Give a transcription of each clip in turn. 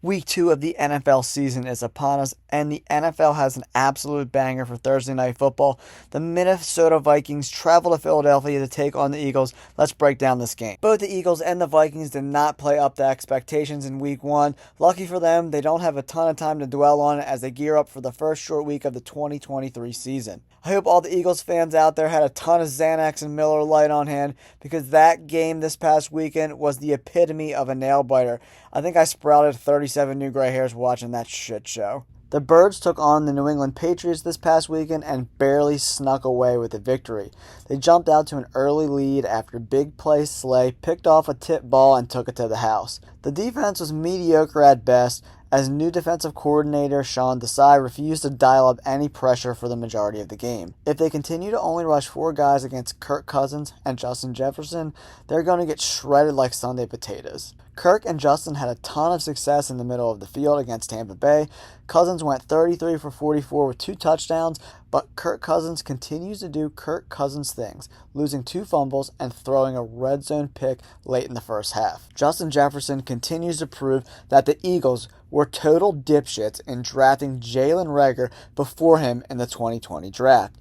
Week 2 of the NFL season is upon us, and the NFL has an absolute banger for Thursday Night Football. The Minnesota Vikings travel to Philadelphia to take on the Eagles. Let's break down this game. Both the Eagles and the Vikings did not play up to expectations in Week 1. Lucky for them, they don't have a ton of time to dwell on it as they gear up for the first short week of the 2023 season. I hope all the Eagles fans out there had a ton of Xanax and Miller Lite on hand because that game this past weekend was the epitome of a nail biter. I think I sprouted 37 new gray hairs watching that shit show. The Birds took on the New England Patriots this past weekend and barely snuck away with a victory. They jumped out to an early lead after big play Slay picked off a tip ball and took it to the house. The defense was mediocre at best, as new defensive coordinator Sean Desai refused to dial up any pressure for the majority of the game. If they continue to only rush 4 guys against Kirk Cousins and Justin Jefferson, they're going to get shredded like Sunday potatoes. Kirk and Justin had a ton of success in the middle of the field against Tampa Bay. Cousins went 33 for 44 with 2 touchdowns, but Kirk Cousins continues to do Kirk Cousins things, losing 2 fumbles and throwing a red zone pick late in the first half. Justin Jefferson continues to prove that the Eagles were total dipshits in drafting Jalen Reagor before him in the 2020 draft.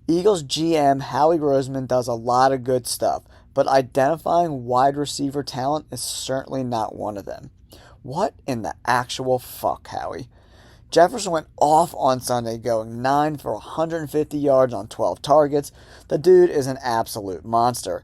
Eagles GM Howie Roseman does a lot of good stuff, but identifying wide receiver talent is certainly not one of them. What in the actual fuck, Howie? Jefferson went off on Sunday, going 9 for 150 yards on 12 targets. The dude is an absolute monster.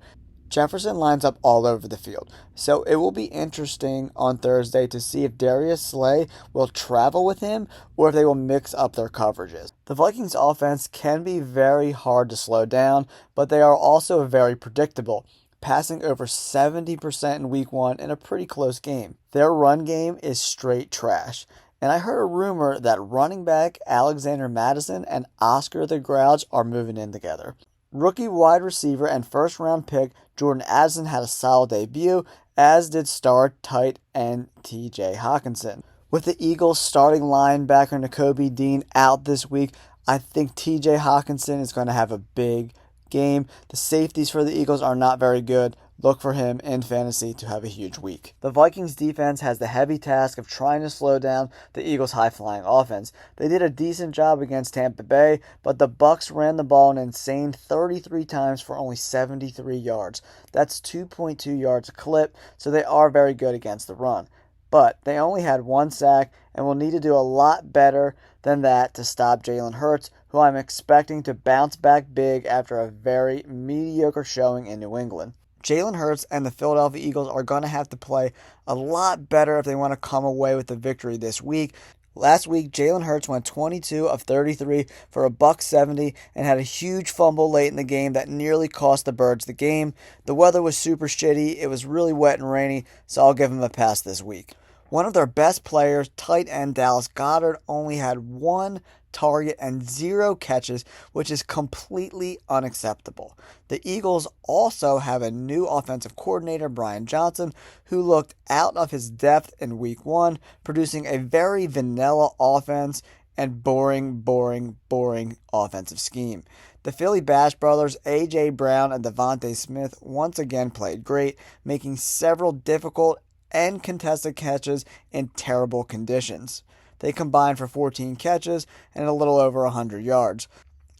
Jefferson lines up all over the field, so it will be interesting on Thursday to see if Darius Slay will travel with him or if they will mix up their coverages. The Vikings offense can be very hard to slow down, but they are also very predictable, passing over 70% in Week 1 in a pretty close game. Their run game is straight trash. And I heard a rumor that running back Alexander Madison and Oscar the Grouch are moving in together. Rookie wide receiver and first-round pick Jordan Addison had a solid debut, as did star tight end T.J. Hockenson. With the Eagles starting linebacker Nakobe Dean out this week, I think T.J. Hockenson is going to have a big game. The safeties for the Eagles are not very good. Look for him in fantasy to have a huge week. The Vikings defense has the heavy task of trying to slow down the Eagles' high-flying offense. They did a decent job against Tampa Bay, but the Bucs ran the ball an insane 33 times for only 73 yards. That's 2.2 yards a clip, so they are very good against the run. But they only had 1 sack and will need to do a lot better than that to stop Jalen Hurts, who I'm expecting to bounce back big after a very mediocre showing in New England. Jalen Hurts and the Philadelphia Eagles are going to have to play a lot better if they want to come away with the victory this week. Last week, Jalen Hurts went 22 of 33 for $170 and had a huge fumble late in the game that nearly cost the Birds the game. The weather was super shitty. It was really wet and rainy, so I'll give him a pass this week. One of their best players, tight end Dallas Goedert, only had 1 target and 0 catches, which is completely unacceptable. The Eagles also have a new offensive coordinator, Brian Johnson, who looked out of his depth in Week 1, producing a very vanilla offense and boring offensive scheme. The Philly Bash brothers, A.J. Brown and Devontae Smith, once again played great, making several difficult and contested catches in terrible conditions. They combined for 14 catches and a little over 100 yards.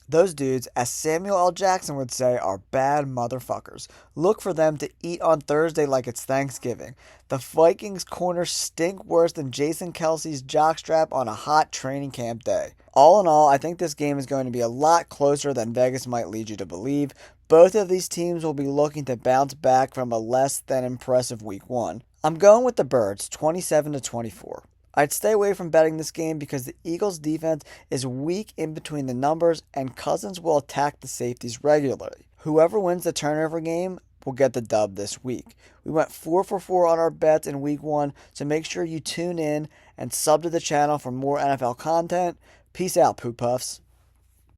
Those dudes, as Samuel L. Jackson would say, are bad motherfuckers. Look for them to eat on Thursday like it's Thanksgiving. The Vikings corners stink worse than Jason Kelsey's jockstrap on a hot training camp day. All in all, I think this game is going to be a lot closer than Vegas might lead you to believe. Both of these teams will be looking to bounce back from a less than impressive Week 1. I'm going with the Birds, 27-24. I'd stay away from betting this game because the Eagles' defense is weak in between the numbers and Cousins will attack the safeties regularly. Whoever wins the turnover game will get the dub this week. We went 4 for 4 on our bets in Week 1, so make sure you tune in and sub to the channel for more NFL content. Peace out, Poop Puffs.